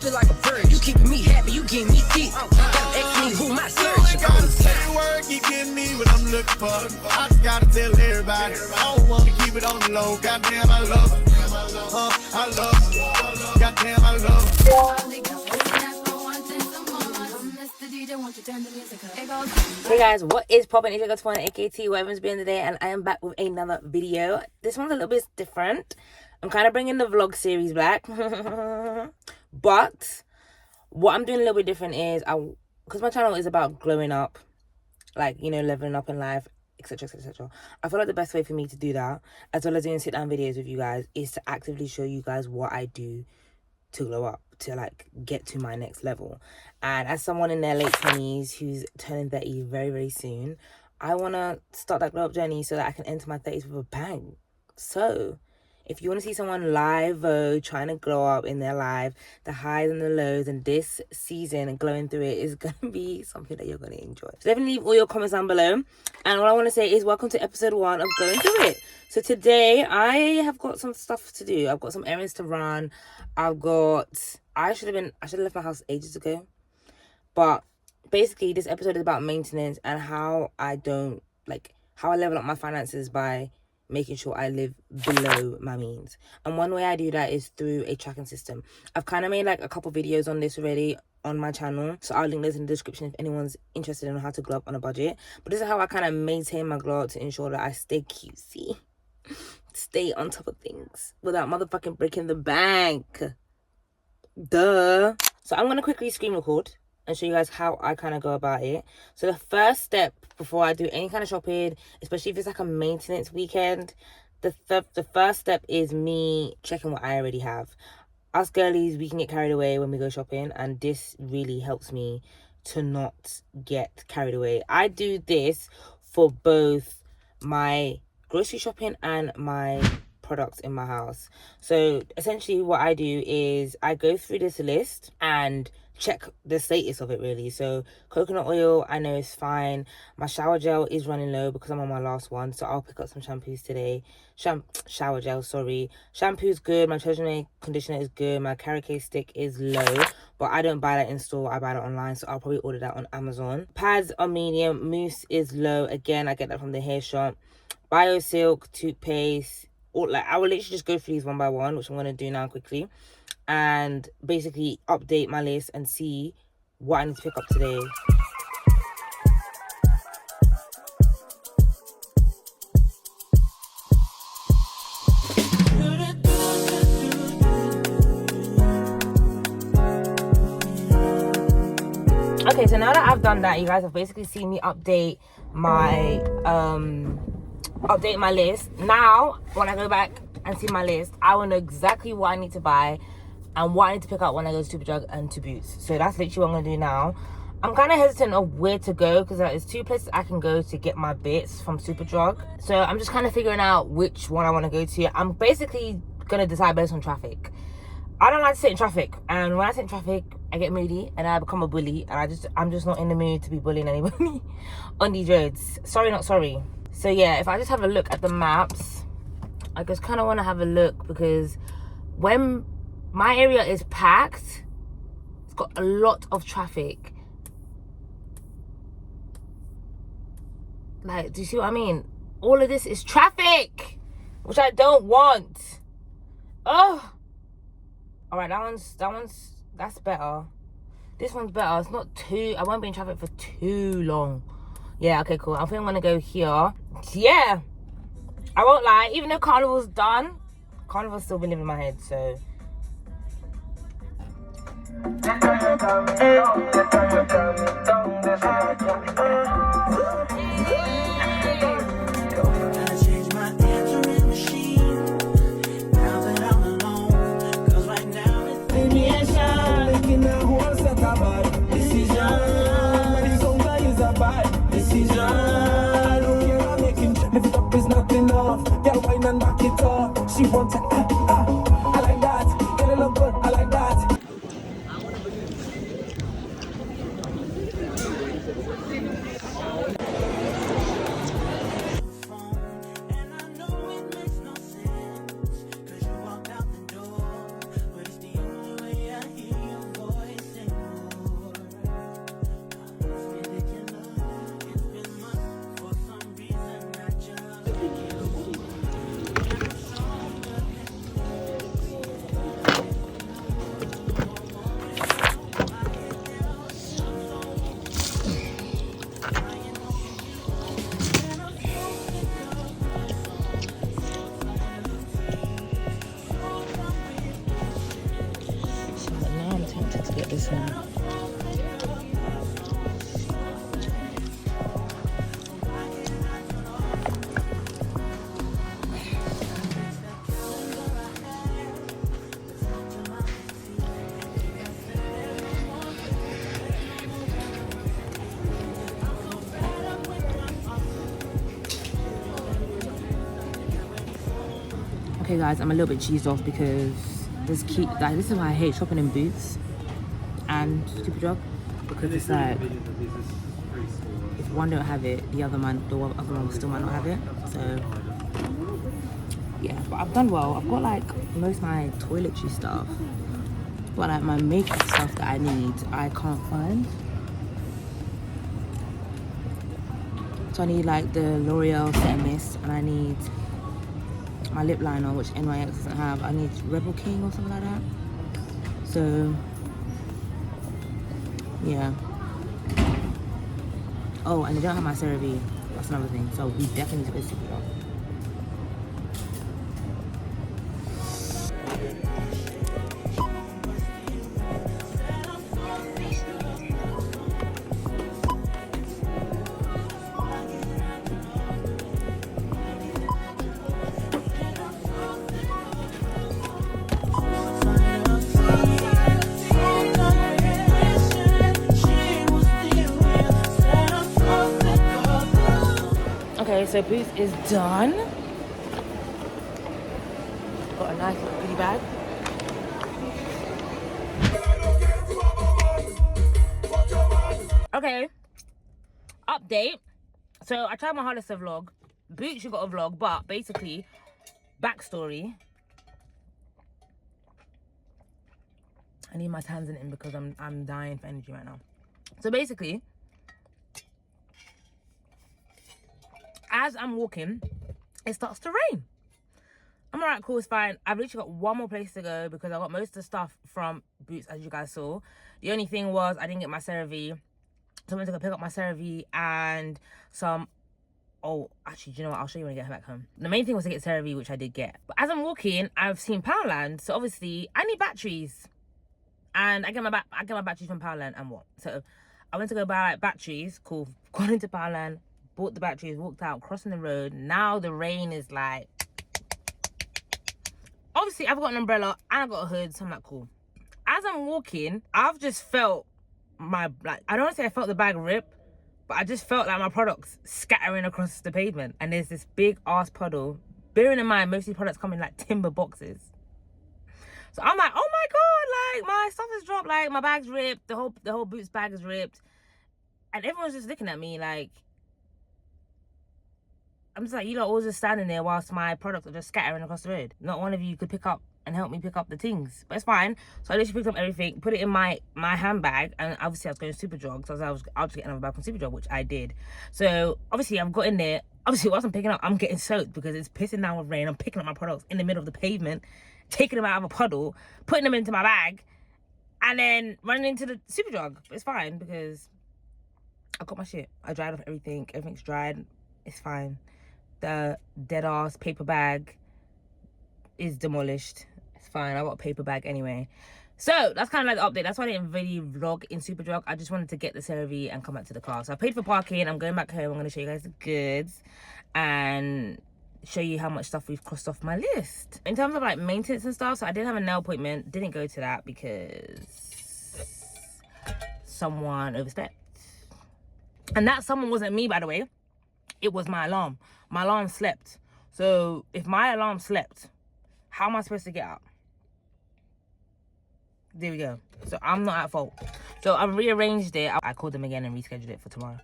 feel like a bird. You keeping me happy, you getting me deep. Ask me who my search. I gotta say the word, keep getting me what I'm looking for. I just gotta tell everybody, I don't wanna keep it on the low. Goddamn, I love her. I love her. Goddamn, I love her. Hey guys, what is poppin'? It's Ep.1, aka whatever's been today, and I am back with another video. This one's a little bit different. I'm kind of bringing the vlog series back. But what I'm doing a little bit different is, because my channel is about glowing up, like, you know, leveling up in life, etc, etc. I feel like the best way for me to do that, as well as doing sit down videos with you guys, is to actively show you guys what I do to glow up, to like get to my next level. And as someone in their late 20s who's turning 30 very, very soon, I want to start that glow up journey so that I can enter my 30s with a bang. So if you want to see someone live trying to glow up in their life, the highs and the lows, and this season and glowing through it is going to be something that you're going to enjoy. So definitely leave all your comments down below. And what I want to say is welcome to episode 1 of Glowing Through It. So today I have got some stuff to do. I've got some errands to run. I should have left my house ages ago. But basically this episode is about maintenance and how I level up my finances by making sure I live below my means. And one way I do that is through a tracking system. I've kind of made like a couple videos on this already on my channel, so I'll link those in the description if anyone's interested in how to glow up on a budget. But this is how I kind of maintain my glow up to ensure that I stay cutesy, stay on top of things without motherfucking breaking the bank. Duh. So I'm gonna quickly screen record and show you guys how I kind of go about it. So the first step before I do any kind of shopping, especially if it's like a maintenance weekend, the first step is me checking what I already have. Us girlies, we can get carried away when we go shopping, and this really helps me to not get carried away. I do this for both my grocery shopping and my products in my house. So essentially what I do is I go through this list and check the status of it really. So coconut oil, I know is fine. My shower gel is running low because I'm on my last one, so I'll pick up some shampoos today. Shower gel, sorry. Shampoo's good. My Treasure conditioner is good. My carrot cake stick is low, but I don't buy that in store. I buy that online, so I'll probably order that on Amazon. Pads are medium. Mousse is low. Again, I get that from the hair shop. Bio Silk toothpaste. I will literally just go through these one by one, which I'm going to do now quickly, and basically update my list and see what I need to pick up today. Okay, so now that I've done that, you guys have basically seen me update my list. Now when I go back and see my list, I will know exactly what I need to buy and what I need to pick up when I go to Superdrug and to Boots. So that's literally what I'm gonna do now. I'm kind of hesitant of where to go because there's 2 places I can go to get my bits from Superdrug. So I'm just kind of figuring out which one I want to go to. I'm basically gonna decide based on traffic. I don't like to sit in traffic, and when I sit in traffic I get moody and I become a bully, and I'm just not in the mood to be bullying anybody on these roads. Sorry, not sorry. So yeah, if I just have a look at the maps, I just kind of want to have a look, because when my area is packed, it's got a lot of traffic. Like, do you see what I mean? All of this is traffic, which I don't want. Oh, all right, that's better. This one's better. It's not too, I won't be in traffic for too long. Yeah, okay, cool. I think I'm gonna go here. Yeah, I won't lie, even though Carnival's done, Carnival's still been living in my head, so. She wants to, I like that. Get it look good, I like that. Okay guys, I'm a little bit cheesed off because this is why I hate shopping in Boots and Superdrug, because it's like if one don't have it, the other one still might not have it. So yeah, but I've done well. I've got like most of my toiletry stuff, but like my makeup stuff that I need, I can't find. So I need like the L'Oreal Set and Mist, and I need my lip liner, which NYX doesn't have. I need Rebel King or something like that. So yeah. Oh, and they don't have my CeraVe. That's another thing. So we definitely need to go to Superdrug. Okay, so Boots is done. Got a nice little goodie bag. Okay, update. So I tried my hardest to vlog. Boots, you got a vlog, but basically, backstory. I need my hands in it because I'm dying for energy right now. So basically, as I'm walking, it starts to rain. I'm alright, cool, it's fine. I've literally got one more place to go because I got most of the stuff from Boots, as you guys saw. The only thing was I didn't get my CeraVe. So I went to go pick up my CeraVe and some... Oh, actually, do you know what? I'll show you when I get back home. The main thing was to get CeraVe, which I did get. But as I'm walking, I've seen Powerland. So obviously, I need batteries. And I get my batteries from Powerland and what? So I went to go buy like batteries. Cool. Got into Powerland, bought the batteries, walked out, crossing the road. Now the rain is like... Obviously, I've got an umbrella and I've got a hood, so I'm like, cool. As I'm walking, I've just felt my, like, I don't want to say I felt the bag rip, but I just felt like my products scattering across the pavement. And there's this big ass puddle. Bearing in mind, most of these products come in like timber boxes. So I'm like, oh my God, like my stuff has dropped, like my bag's ripped, the whole Boots bag is ripped. And everyone's just looking at me like, I'm just like, you lot all just standing there whilst my products are just scattering across the road. Not one of you could pick up and help me pick up the things, but it's fine. So I literally picked up everything, put it in my handbag, and obviously I was going to Superdrug, so I'll just get another bag from Superdrug, which I did. So obviously I've got in there. Obviously whilst I'm picking up, I'm getting soaked because it's pissing down with rain. I'm picking up my products in the middle of the pavement, taking them out of a puddle, putting them into my bag, and then running into the Superdrug. But it's fine because I got my shit. I dried off everything. Everything's dried. It's fine. The dead ass paper bag is demolished. It's fine. I got a paper bag anyway. So that's kind of like the update. That's why I didn't really vlog in Superdrug. I just wanted to get the CeraVe and come back to the car. So I paid for parking. I'm going back home. I'm going to show you guys the goods and show you how much stuff we've crossed off my list. In terms of like maintenance and stuff, so I did have a nail appointment. Didn't go to that because someone overstepped. And that someone wasn't me, by the way. It was my alarm. My alarm slept. So if my alarm slept, how am I supposed to get up? There we go. So I'm not at fault. So I've rearranged it. I called them again and rescheduled it for tomorrow.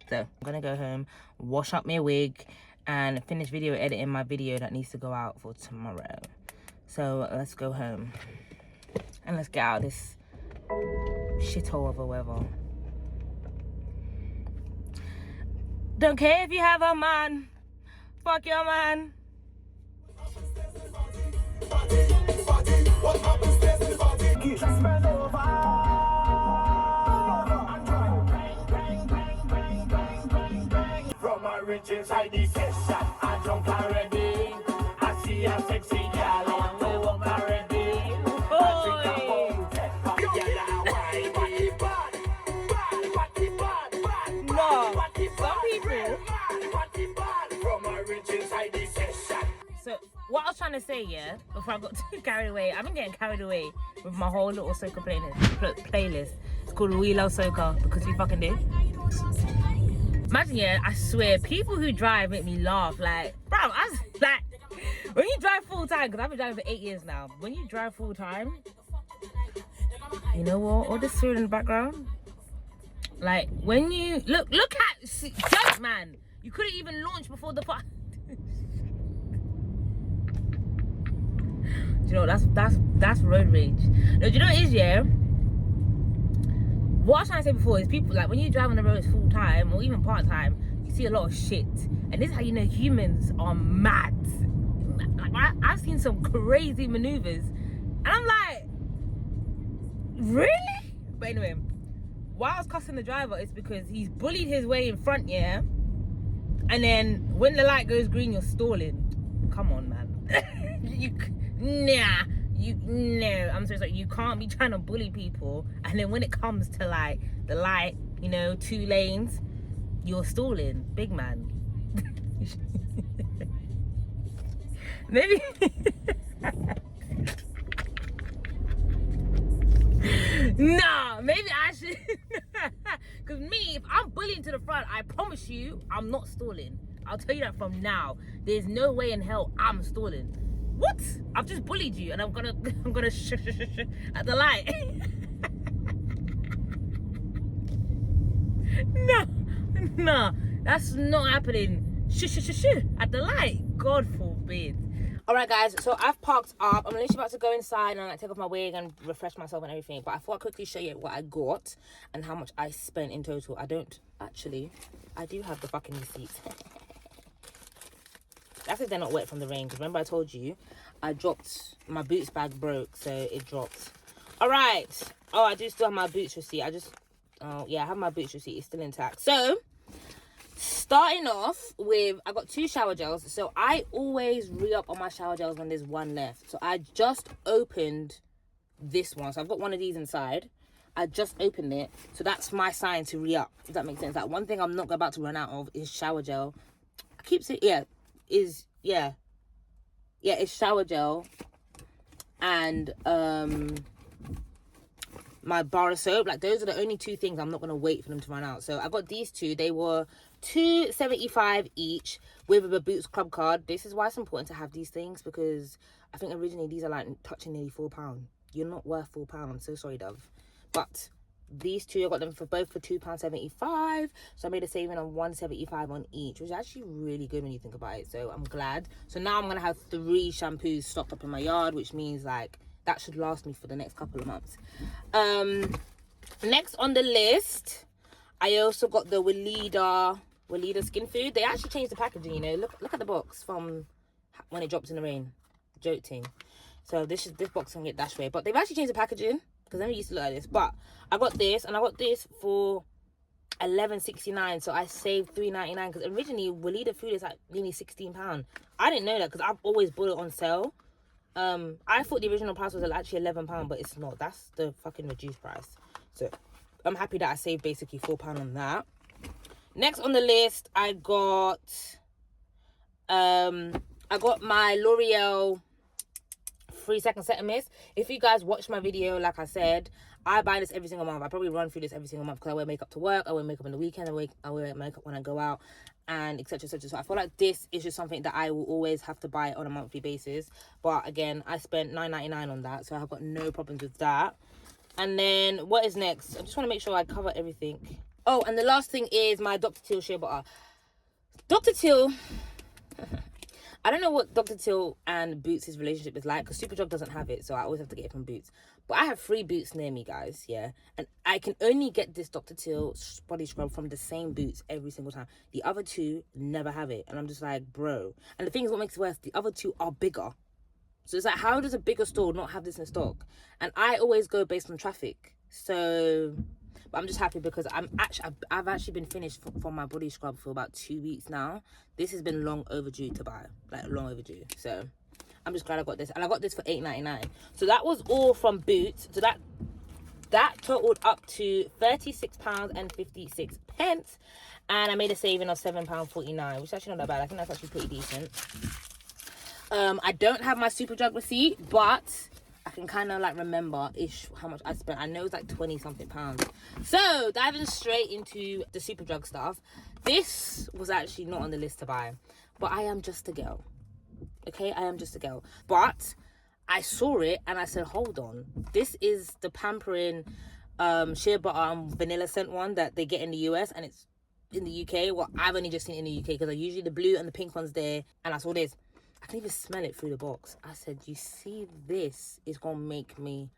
So I'm gonna go home, wash up my wig, and finish video editing my video that needs to go out for tomorrow. So let's go home and let's get out of this shithole of a weather. Don't care if you have a man. Fuck your man. From my riches, I session. I jump already. I see a sexy girl on the walk already. No, some people. So what I was trying to say, yeah, before I got too carried away, I've been getting carried away with my whole little soca playlist. It's called We Love Soca because we fucking do. Imagine, yeah, I swear, people who drive make me laugh. Like, bro, I was like, When you drive full time, because I've been driving for 8 years now. When you drive full time, you know what? All this food in the background. Like when you look at jump, man. You couldn't even launch before the part. Do you know that's road rage. No, do you know what it is, yeah? What I was trying to say before is people like when you drive on the roads full time or even part time, you see a lot of shit, and this is how you know humans are mad. Like I've seen some crazy maneuvers, and I'm like, really? But anyway, why I was cussing the driver is because he's bullied his way in front, yeah. And then when the light goes green, you're stalling. Come on, man. No, I'm so sorry. You can't be trying to bully people, and then when it comes to like the light, you know, 2 lanes, you're stalling, big man. Maybe. Nah, maybe I should. Because me, if I'm bullying to the front, I promise you, I'm not stalling. I'll tell you that from now. There's no way in hell I'm stalling. What? I've just bullied you, and I'm gonna at the light. No, that's not happening. At the light. God forbid. Alright guys, so I've parked up. I'm literally about to go inside and like take off my wig and refresh myself and everything. But I thought I'd quickly show you what I got and how much I spent in total. I do have the fucking receipts. That's if they're not wet from the rain. Because remember I told you, I dropped, my boots bag broke, so it dropped. Alright. Oh, I do still have my boots receipt. Yeah, I have my boots receipt. It's still intact. So, starting off with, I got 2 shower gels. So I always re-up on my shower gels when there's one left. So I just opened this one. So I've got one of these inside. I just opened it. So that's my sign to re-up. If that makes sense. Like one thing I'm not about to run out of is shower gel. I keep saying, it's shower gel and my bar of soap. Like those are the only 2 things I'm not gonna wait for them to run out. So I got these 2. They were $2.75 each with a Boots Club card. This is why it's important to have these things, because I think originally these are like touching nearly £4. You're not worth £4. I'm so sorry, Dove. But these 2, I got them for both for £2.75. So I made a saving on $1.75 on each, which is actually really good when you think about it. So I'm glad. So now I'm gonna have 3 shampoos stocked up in my yard, which means like that should last me for the next couple of months. Next on the list, I also got the Weleda skin food. They actually changed the packaging, you know. Look at the box from when it drops in the rain. Joking. So this box can get dashed away, but they've actually changed the packaging because I never used to look at this. But I got this, and I got this for $11.69. So I saved $3.99 because originally Weleda food is like nearly £16. I didn't know that because I've always bought it on sale. I thought the original price was actually £11, but it's not. That's the fucking reduced price. So I'm happy that I saved basically £4 on that. Next on the list, I got my L'Oreal 3-second set mist. If you guys watch my video, like I said, I buy this every single month. I probably run through this every single month because I wear makeup to work, I wear makeup on the weekend, I wear makeup when I go out, and etc. So I feel like this is just something that I will always have to buy on a monthly basis. But again, I spent $9.99 on that, so I've got no problems with that. And then what is next? I just want to make sure I cover everything. Oh, and the last thing is my Dr. Teal shea butter. Dr. Teal, I don't know what Dr. Teal and Boots' relationship is like, because Superdrug doesn't have it, so I always have to get it from Boots. But I have 3 Boots near me, guys, yeah? And I can only get this Dr. Teal body scrub from the same Boots every single time. The other 2 never have it. And I'm just like, bro. And the thing is, what makes it worse, the other 2 are bigger. So it's like, how does a bigger store not have this in stock? And I always go based on traffic. So, but I'm just happy because I've actually been finished for my body scrub for about 2 weeks now. This has been long overdue to buy, like long overdue. So I'm just glad I got this, and I got this for $8.99. So that was all from Boots. So that totaled up to £36.56, and I made a saving of £7.49, which is actually not that bad. I think that's actually pretty decent. I don't have my Superdrug receipt, but I can kind of like remember-ish how much I spent. I know it's like 20-something pounds. So, diving straight into the Superdrug stuff. This was actually not on the list to buy, but I am just a girl. Okay, I am just a girl. But I saw it and I said, hold on. This is the pampering shea butter vanilla scent one that they get in the US, and it's in the UK. Well, I've only just seen it in the UK because I usually the blue and the pink one's there, and I saw this. I can even smell it through the box. I said, you see, this is gonna make me,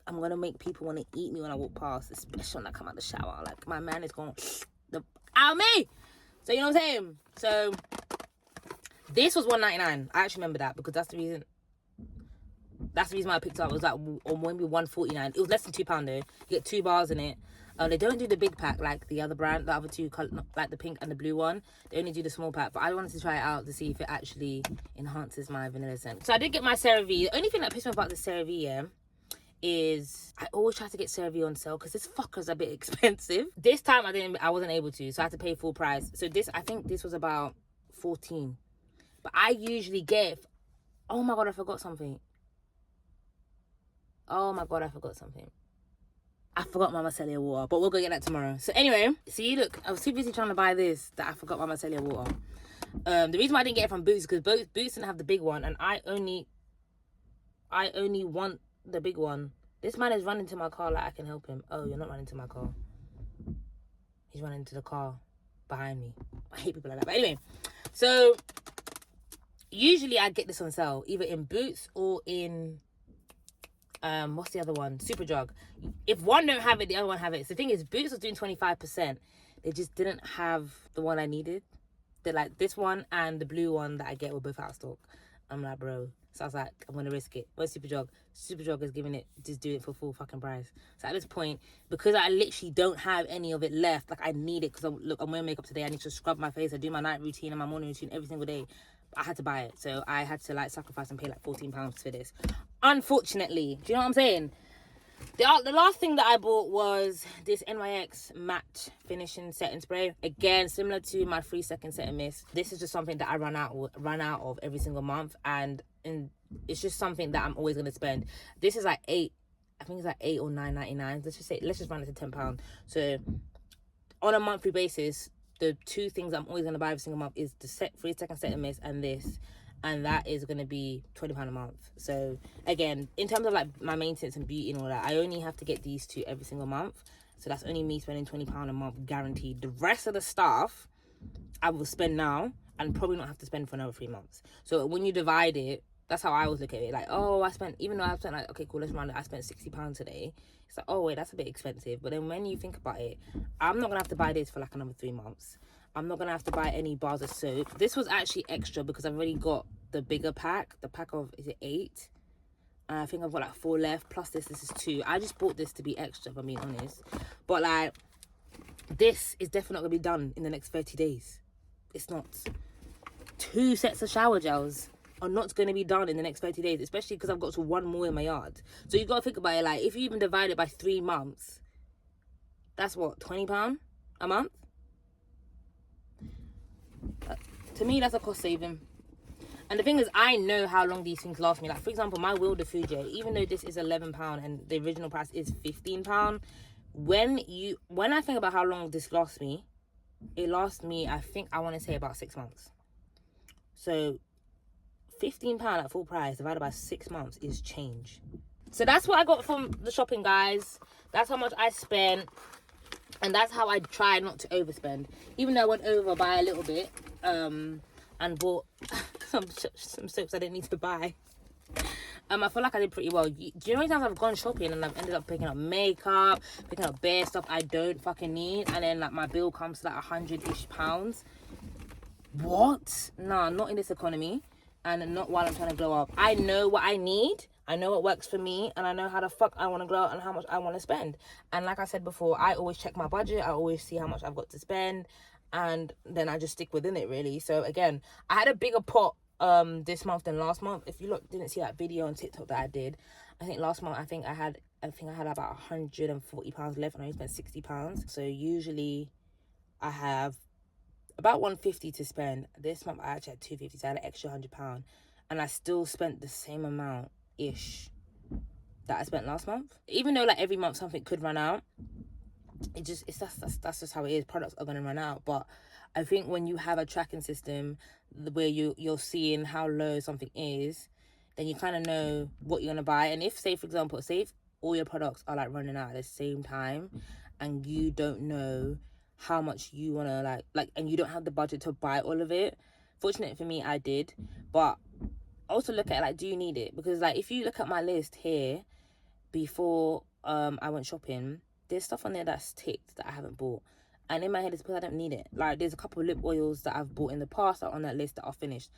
I'm gonna make people want to eat me when I walk past, especially when I come out the shower. Like, my man is going out me. So you know what I'm saying? So this was $1.99. I actually remember that because that's the reason why I picked it up. It was like, or maybe $1.49. It was less than £2 though. You get 2 bars in it. They don't do the big pack like the other brand, the other two, like the pink and the blue one. They only do the small pack. But I wanted to try it out to see if it actually enhances my vanilla scent. So I did get my CeraVe. The only thing that pissed me off about the CeraVe, yeah, is I always try to get CeraVe on sale because this fucker's a bit expensive. This time I wasn't able to, so I had to pay full price. So this, I think this was about 14. But I usually get, oh my god, I forgot something. Oh my god, I forgot something. I forgot my micellar water, but we'll go get that tomorrow. So anyway, see, look, I was too busy trying to buy this that I forgot my micellar water. The reason why I didn't get it from Boots is because Boots didn't have the big one, and I only want the big one. This man is running to my car like I can help him. Oh, you're not running to my car. He's running to the car behind me. I hate people like that. But anyway, so usually I get this on sale, either in Boots or in what's the other one? Superdrug. If one don't have it, the other one have it. So the thing is, Boots was doing 25%. They just didn't have the one I needed. They're like, this one and the blue one that I get were both out of stock. I'm like, bro. So I was like, I'm gonna risk it. Where's Superdrug? Superdrug is giving it, just do it for full fucking price. So at this point, because I literally don't have any of it left, like I need it because I'm wearing makeup today. I need to scrub my face. I do my night routine and my morning routine every single day. I had to buy it. So I had to like sacrifice and pay like £14 for this. Unfortunately, do you know what I'm saying? The last thing that I bought was this NYX matte finishing setting spray. Again, similar to my 3-second set and mist. This is just something that I run out of every single month, and it's just something that I'm always gonna spend. This is like $8 or $9.99. Let's just run it to £10. So on a monthly basis, the two things I'm always gonna buy every single month is the 3-second set and mist and this. And that is going to be £20 a month. So again, in terms of like my maintenance and beauty and all that, I only have to get these two every single month. So that's only me spending £20 a month guaranteed. The rest of the stuff I will spend now and probably not have to spend for another 3 months. So when you divide it, that's how I always look at it. Like, oh, even though I spent like, okay, cool, let's round it. I spent £60 today. It's like, oh wait, that's a bit expensive. But then when you think about it, I'm not going to have to buy this for like another 3 months. I'm not going to have to buy any bars of soap. This was actually extra because I've already got the bigger pack. The pack of, is it 8? I think I've got like 4 left. Plus this is 2. I just bought this to be extra, if I'm being honest. But like, this is definitely not going to be done in the next 30 days. It's not. 2 sets of shower gels are not going to be done in the next 30 days. Especially because I've got to 1 more in my yard. So you got to think about it. Like, if you even divide it by 3 months, that's what, £20 a month? To me, that's a cost saving. And the thing is, I know how long these things last me. Like, for example, my Wilder Fuji, even though this is £11 and the original price is £15, when I think about how long this lasts me, it lasts me, I want to say about 6 months. So £15 at full price divided by 6 months is change. So that's what I got from the shopping, guys. That's how much I spent. And that's how I try not to overspend. Even though I went over by a little bit. And bought some soaps I didn't need to buy. I feel like I did pretty well. Do you know how many times I've gone shopping and I've ended up picking up makeup, picking up bare stuff I don't fucking need, and then like my bill comes to like £100-ish. What? Nah, not in this economy, and not while I'm trying to glow up. I know what I need. I know what works for me, and I know how the fuck I want to glow up and how much I want to spend. And like I said before, I always check my budget. I always see how much I've got to spend, and then I just stick within it, really. So again, I had a bigger pot this month than last month. If you didn't see that video on TikTok that I did, I think last month I had about £140 left, and I only spent £60. So usually I have about £150 to spend. This month I actually had £250, so I had an extra £100, and I still spent the same amount ish that I spent last month. Even though like every month something could run out, that's just how it is. Products are gonna run out, but I think when you have a tracking system where you're seeing how low something is, then you kind of know what you're gonna buy. And if, say for example, say if all your products are like running out at the same time, and you don't know how much you wanna and you don't have the budget to buy all of it. Fortunate for me, I did, but also look at like, do you need it? Because like if you look at my list here before I went shopping, there's stuff on there that's ticked that I haven't bought, and in my head it's because I don't need it. Like there's a couple of lip oils that I've bought in the past that are on that list that are finished.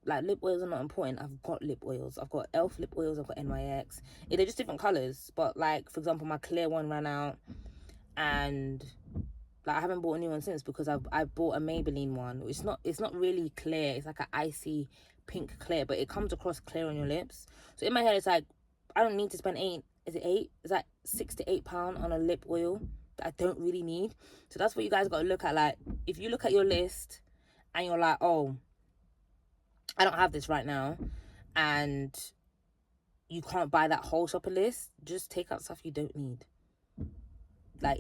Like lip oils are not important. I've got lip oils. I've got elf lip oils. I've got NYX. They're just different colors, but like for example my clear one ran out, and like I haven't bought a new one since because I bought a Maybelline one. It's not really clear. It's like an icy pink clear, but it comes across clear on your lips. So in my head it's like, I don't need to spend is that £6 to £8 on a lip oil that I don't really need. So that's what you guys got to look at. Like if you look at your list and you're like, oh, I don't have this right now, and you can't buy that whole shopper list, just take out stuff you don't need. But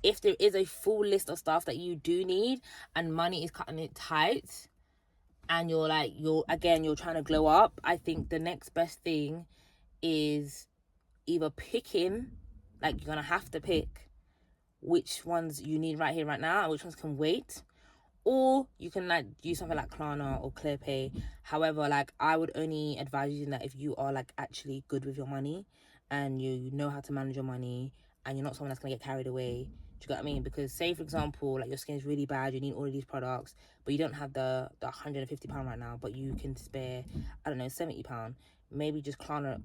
if there is a full list of stuff that you do need and money is cutting it tight, and you're trying to glow up, I think the next best thing is either picking, like you're gonna have to pick which ones you need right here, right now, and which ones can wait. Or you can like use something like Klarna or ClearPay. However, like I would only advise using that if you are like actually good with your money and you know how to manage your money and you're not someone that's gonna get carried away. Do you get what I mean? Because say for example, like your skin is really bad, you need all of these products, but you don't have the £150 right now, but you can spare, I don't know, £70. Maybe just Klarna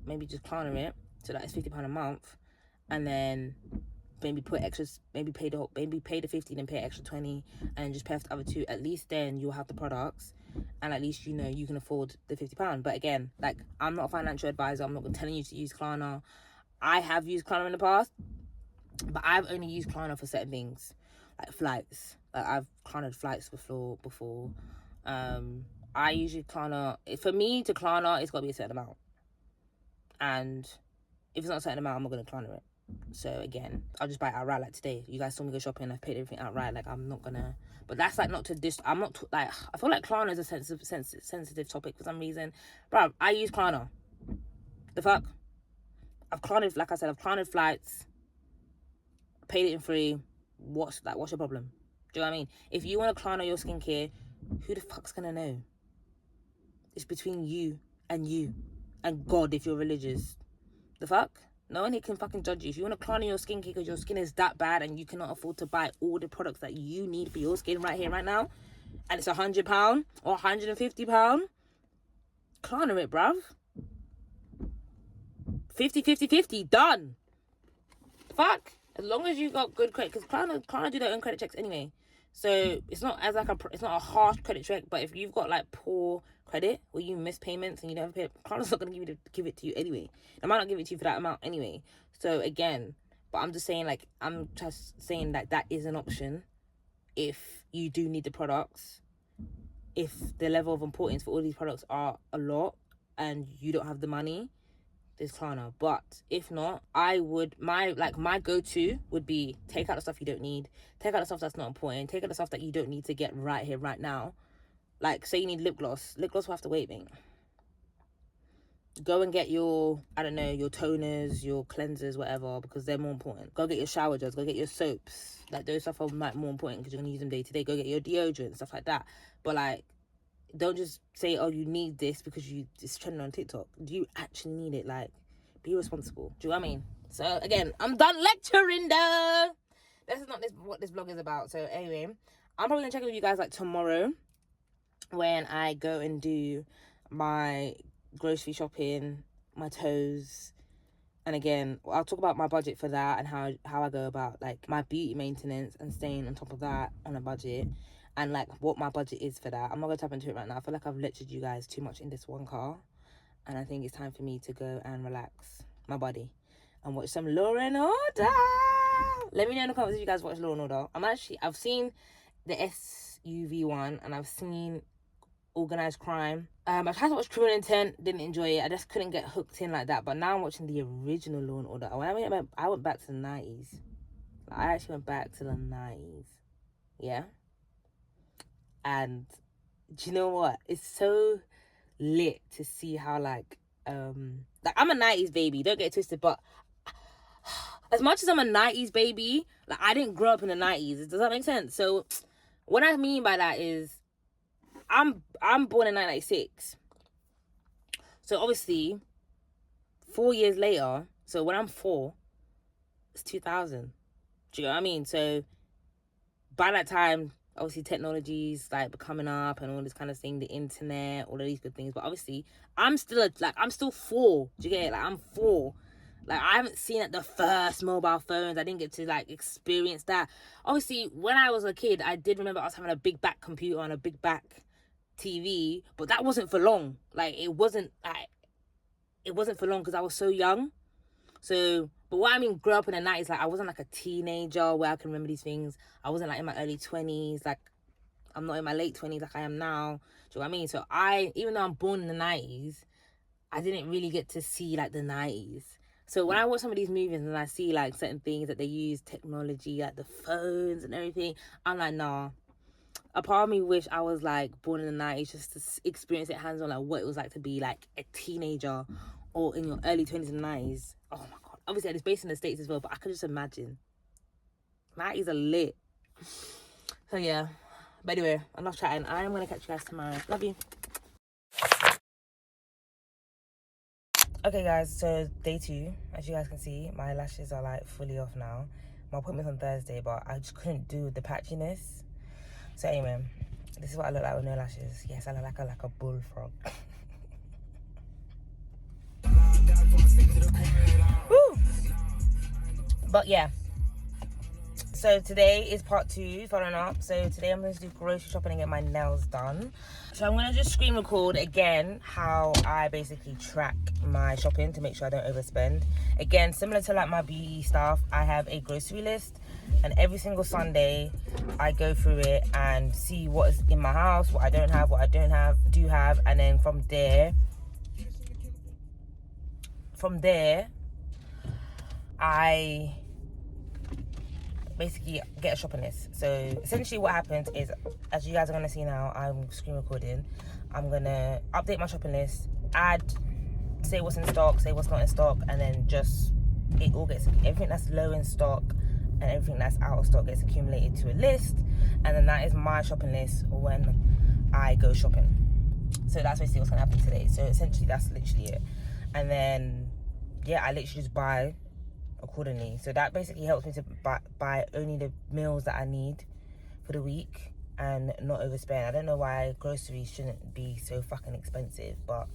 it so that it's £50 a month, and then maybe pay the 50 and pay extra 20, and just pay off the other two. At least then you'll have the products, and at least you know you can afford the £50. But again, like I'm not a financial advisor. I'm not telling you to use Klarna. I have used Klarna in the past, but I've only used Klarna for certain things, like flights. Like I've Klarna'd flights before. I usually Klarna. For me to Klarna, it's got to be a certain amount, and if it's not a certain amount, I'm not gonna Klarna it. So again, I'll just buy it outright. Like today, you guys saw me go shopping, I've paid everything outright. Like I'm not gonna, but that's like not to this. I'm not like, I feel like Klarna is a sensitive topic for some reason. Bro, I use Klarna. The fuck? I've Klarna'd, like I said, I've Klarna'd flights, paid it in free. What's your problem? Do you know what I mean? If you want to Klarna your skincare, who the fuck's gonna know? It's between you and God if you're religious. The fuck? No one here can fucking judge you. If you want to Klarna your skincare because your skin is that bad and you cannot afford to buy all the products that you need for your skin right here, right now, and it's £100 or £150, Klarna it, bruv. 50, done. Fuck. As long as you got good credit, because Klarna do their own credit checks anyway. So it's not it's not a harsh credit check. But if you've got like poor credit or you miss payments and you never pay, Klarna's not gonna give it to you anyway. They might not give it to you for that amount anyway. So again, but I'm just saying that is an option if you do need the products. If the level of importance for all these products are a lot and you don't have the money, there's Klarna. But if not, I would, my go-to would be take out the stuff you don't need, take out the stuff that's not important, take out the stuff that you don't need to get right here, right now. Like, say you need lip gloss will have to wait, mate. Go and get your, I don't know, your toners, your cleansers, whatever, because they're more important. Go get your shower gels, go get your soaps. Like, those stuff are like more important because you're going to use them day to day. Go get your deodorant, stuff like that. But like, don't just say, oh, you need this because it's trending on TikTok. Do you actually need it? Like, be responsible. Do you know what I mean? So again, I'm done lecturing though. This is not what this vlog is about. So anyway, I'm probably gonna check in with you guys like tomorrow when I go and do my grocery shopping, my toes. And again, I'll talk about my budget for that and how I go about like my beauty maintenance and staying on top of that on a budget. And like what my budget is for that. I'm not gonna tap into it right now. I feel like I've lectured you guys too much in this one car, and I think it's time for me to go and relax my body and watch some Law and Order. Let me know in the comments if you guys watch Law and Order. I've seen the SUV one and I've seen Organised Crime. I tried to watch Criminal Intent, didn't enjoy it. I just couldn't get hooked in like that. But now I'm watching the original Law and Order. I went back to the 90s. I actually went back to the 90s. yeah. And do you know what? It's so lit to see how like I'm a 90s baby, don't get it twisted, but as much as I'm a 90s baby, like I didn't grow up in the 90s. Does that make sense? So what I mean by that is I'm born in 1996. So obviously 4 years later, so when I'm 4, it's 2000. Do you know what I mean? So by that time, obviously technology's like coming up and all this kind of thing, the internet, all of these good things. But obviously I'm still 4. Do you get it? Like I'm 4. Like I haven't seen like the first mobile phones. I didn't get to like experience that. Obviously when I was a kid, I did remember us having a big back computer and a big back TV, but that wasn't for long. Like it wasn't for long because I was so young. So, but what I mean, grow up in the 90s, like I wasn't like a teenager where I can remember these things. I wasn't like in my early 20s, like I'm not in my late 20s like I am now. Do you know what I mean? So even though I'm born in the 90s, I didn't really get to see like the 90s. So when I watch some of these movies and I see like certain things that they use technology, like the phones and everything, I'm like, nah. A part of me wish I was like born in the 90s just to experience it hands on, like what it was like to be like a teenager or in your early 20s and 90s. Oh my god. Obviously it's based in the States as well, but I could just imagine. 90s are lit. So yeah. But anyway, enough chatting. I am gonna catch you guys tomorrow. Love you. Okay guys, so day 2, as you guys can see, my lashes are like fully off now. My appointment's on Thursday, but I just couldn't do the patchiness. So anyway, this is what I look like with no lashes. Yes, I look like a bullfrog. Woo! But yeah, so today is part 2, following up. So today I'm going to do grocery shopping and get my nails done. So I'm going to just screen record again how I basically track my shopping to make sure I don't overspend. Again, similar to like my beauty stuff, I have a grocery list, and every single Sunday I go through it and see what is in my house, what I don't have, what I do have, and then from there I basically get a shopping list. So essentially what happens is, as you guys are going to see now, I'm screen recording. I'm going to update my shopping list, say what's in stock, say what's not in stock, and then just everything that's low in stock and everything that's out of stock gets accumulated to a list, and then that is my shopping list when I go shopping. So that's basically what's going to happen today. So essentially that's literally it. And then yeah, I literally just buy accordingly. So that basically helps me to buy only the meals that I need for the week and not overspend. I don't know why groceries shouldn't be so fucking expensive, but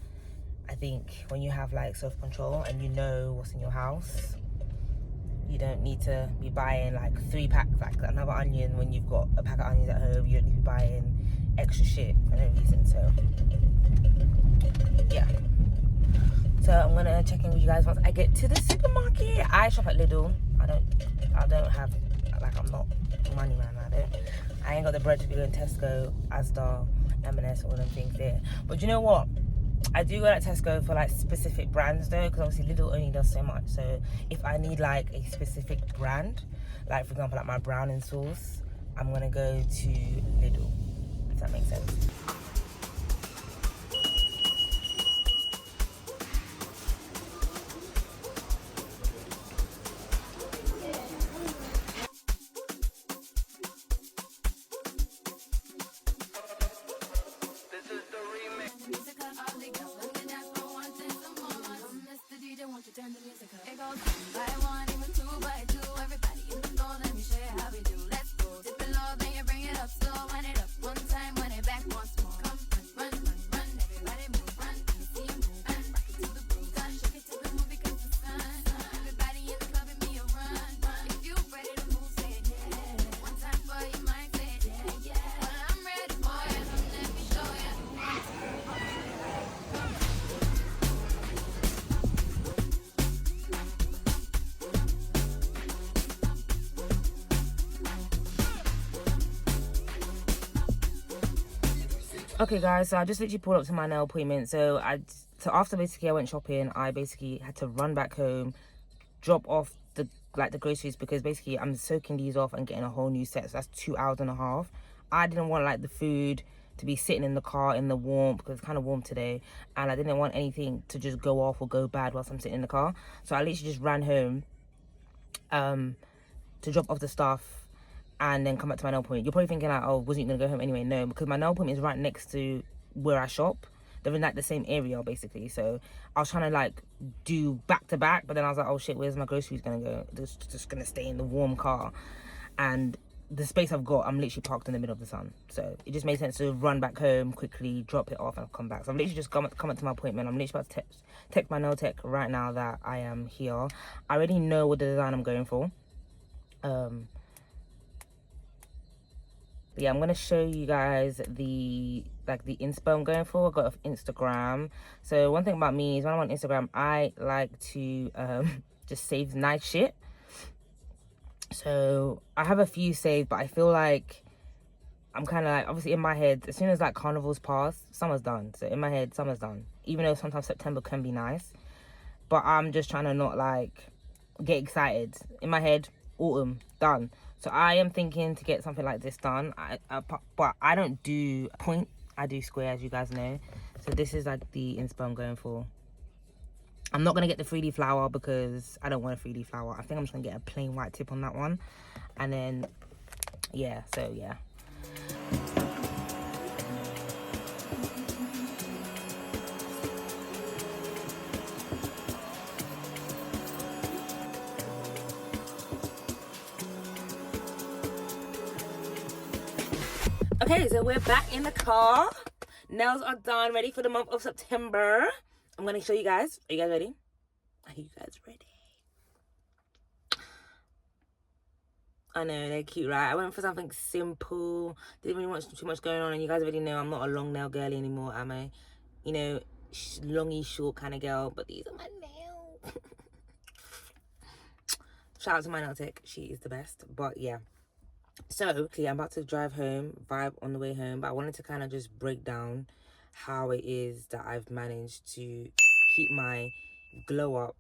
I think when you have like self-control and you know what's in your house, you don't need to be buying like 3 packs, like another onion when you've got a pack of onions at home. You don't need to be buying extra shit for no reason. So yeah. So I'm gonna check in with you guys once I get to the supermarket. I shop at Lidl. I don't have, like, I'm not a money man. I ain't got the bread to be going Tesco, Asda, M&S, all them things there. But you know what? I do go to Tesco for like specific brands though, because obviously Lidl only does so much. So if I need like a specific brand, like for example like my browning sauce, I'm gonna go to Lidl. Does that make sense? Okay guys, so I just literally pulled up to my nail appointment. So after basically I went shopping, I basically had to run back home, drop off the like the groceries, because basically I'm soaking these off and getting a whole new set, so that's 2.5 hours. I didn't want like the food to be sitting in the car in the warmth, because it's kind of warm today, and I didn't want anything to just go off or go bad whilst I'm sitting in the car. So I literally just ran home to drop off the stuff and then come back to my nail appointment. You're probably thinking like, oh, wasn't you gonna go home anyway? No, because my nail appointment is right next to where I shop. They're in like the same area basically. So I was trying to like do back to back, but then I was like, oh shit, where's my groceries gonna go? They're just gonna stay in the warm car, and the space I've got, I'm literally parked in the middle of the sun. So it just made sense to run back home quickly, drop it off, and I'll come back. So I'm literally just come up to my appointment. I'm literally about to text my nail tech right now that I am here. I already know what the design I'm going for. But yeah, I'm gonna show you guys the inspo I'm going for. I got off Instagram. So one thing about me is when I'm on Instagram, I like to just save nice shit. So I have a few saved, but I feel like I'm kind of like, obviously in my head, as soon as like carnival's pass, summer's done. So in my head, summer's done, even though sometimes September can be nice. But I'm just trying to not like get excited. In my head, autumn done. So I am thinking to get something like this done. But I don't do point, I do square, as you guys know. So this is like the inspo I'm going for. I'm not gonna get the 3D flower because I don't want a 3D flower. I think I'm just gonna get a plain white tip on that one, and then yeah. So yeah. Okay, so we're back in the car. Nails are done, ready for the month of September. I'm gonna show you guys. Are you guys ready? Are you guys ready? I know, they're cute, right? I went for something simple. Didn't really want too much going on, and you guys already know I'm not a long nail girly anymore, am I? You know, longy, short kind of girl, but these are my nails. Shout out to my nail tech. She is the best. But yeah. So, okay, I'm about to drive home, vibe on the way home, but I wanted to kind of just break down how it is that I've managed to keep my glow up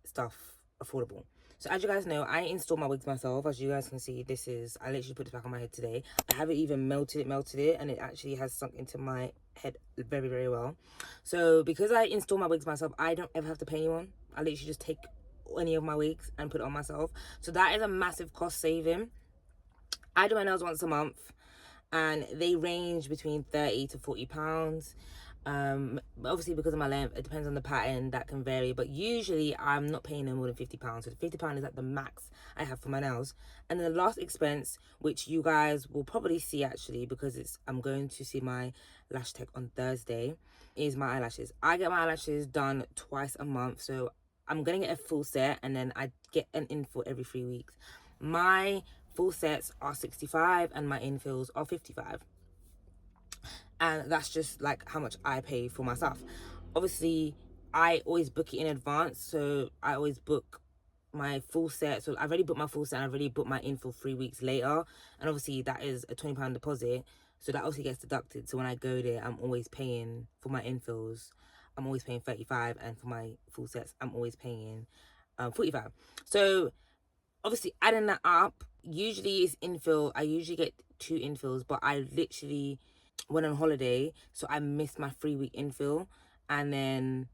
stuff affordable. So as you guys know, I install my wigs myself. As you guys can see, this is, I literally put this back on my head today. I haven't even melted it, and it actually has sunk into my head very, very well. So because I install my wigs myself, I don't ever have to pay anyone. I literally just take any of my wigs and put it on myself. So that is a massive cost saving. I do my nails once a month, and they range between 30 to 40 pounds. Obviously because of my length, it depends on the pattern, that can vary, but usually I'm not paying no more than 50 pounds. So 50 pounds is like the max I have for my nails. And then the last expense, which you guys will probably see actually, because I'm going to see my lash tech on Thursday, is my eyelashes. I get my eyelashes done twice a month, so I'm gonna get a full set, and then I get an infill every 3 weeks. My full sets are 65 and my infills are 55, and that's just like how much I pay for myself. Obviously I always book it in advance, so I always book my full set. So I've already booked my full set, and I've already booked my infill 3 weeks later, and obviously that is a £20 deposit, so that obviously gets deducted. So when I go there, I'm always paying for my infills, I'm always paying 35, and for my full sets I'm always paying 45. So obviously adding that up, usually it's infill. I usually get 2 infills, but I literally went on holiday, so I missed my 3-week infill, and then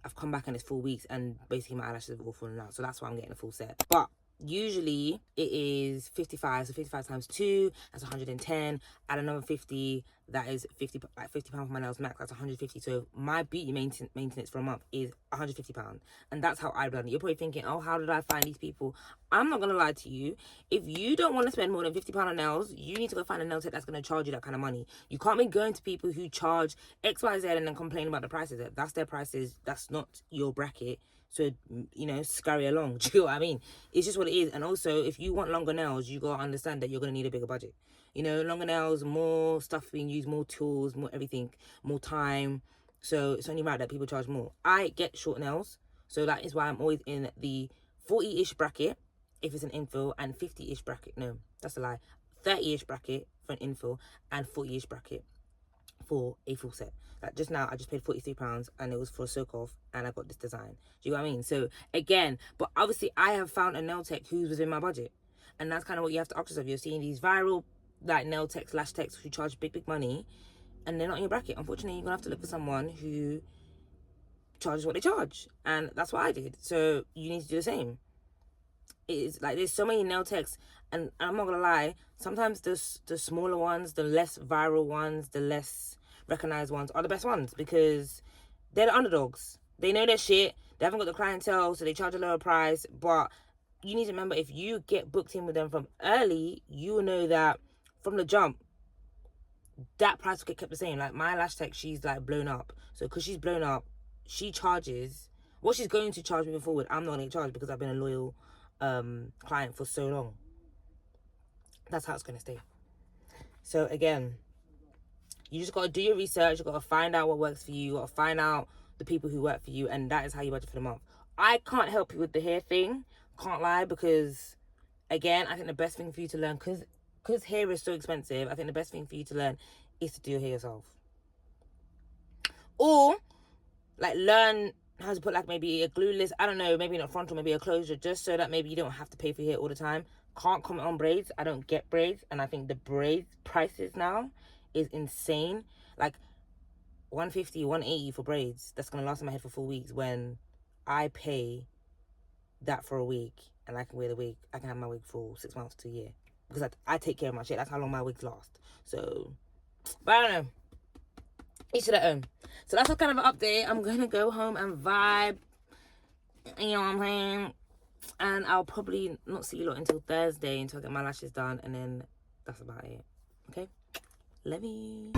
I've come back and it's 4 weeks, and basically my eyelashes have all fallen out, so that's why I'm getting a full set. But usually it is 55, so 55 times 2, that's 110. Add another 50, that is 50, like £50 for my nails max, that's 150. So my beauty maintenance for a month is £150, and that's how I run it. You're probably thinking, oh, how did I find these people? I'm not gonna lie to you. If you don't want to spend more than £50 on nails, you need to go find a nail tech that's gonna charge you that kind of money. You can't be going to people who charge XYZ and then complain about the prices. That's their prices, that's not your bracket. So, you know, scurry along. Do you know what I mean? It's just what it is. And also, if you want longer nails, you gotta understand that you're gonna need a bigger budget. You know, longer nails, more stuff being used, more tools, more everything, more time. So it's only right that people charge more. I get short nails, so that is why I'm always in the 40-ish bracket if it's an infill, and 50-ish bracket. No, that's a lie. 30-ish bracket for an infill, and 40-ish bracket for a full set. Like just now, I just paid £43 and it was for a soak off, and I got this design. Do you know what I mean? So again, but obviously I have found a nail tech who's within my budget, and that's kind of what you have to ask yourself. You're seeing these viral like nail techs, lash techs who charge big money, and they're not in your bracket. Unfortunately, you're gonna have to look for someone who charges what they charge, and that's what I did. So you need to do the same. It's like there's so many nail techs, and I'm not gonna lie, sometimes the smaller ones, the less viral ones, the less recognized ones are the best ones, because they're the underdogs. They know their shit, they haven't got the clientele, so they charge a lower price. But you need to remember, if you get booked in with them from early, you will know that from the jump that price will get kept the same. Like my lash tech, she's like blown up, so because she's blown up, she charges what she's going to charge moving forward. I'm not gonna charge because I've been a loyal client for so long. That's how it's gonna stay. So again, you just gotta do your research. You gotta find out what works for you. You gotta find out the people who work for you, and that is how you budget for the month. I can't help you with the hair thing, can't lie, because again, I think the best thing for you to learn, because hair is so expensive, I think the best thing for you to learn is to do your hair yourself, or like learn how to put like maybe a glue list, I don't know, maybe not frontal, maybe a closure, just so that maybe you don't have to pay for your hair all the time. Can't comment on braids. I don't get braids, and I think the braids prices now is insane. Like 150, 180 for braids that's gonna last in my head for 4 weeks, when I pay that for a week and I can wear the wig. I can have my wig for 6 months to a year, because I take care of my shit. That's how long my wigs last. So, but I don't know, each to their own. So that's a kind of an update. I'm gonna go home and vibe, you know what I'm saying, and I'll probably not see you lot until Thursday until I get my lashes done, and then that's about it. Okay, love you.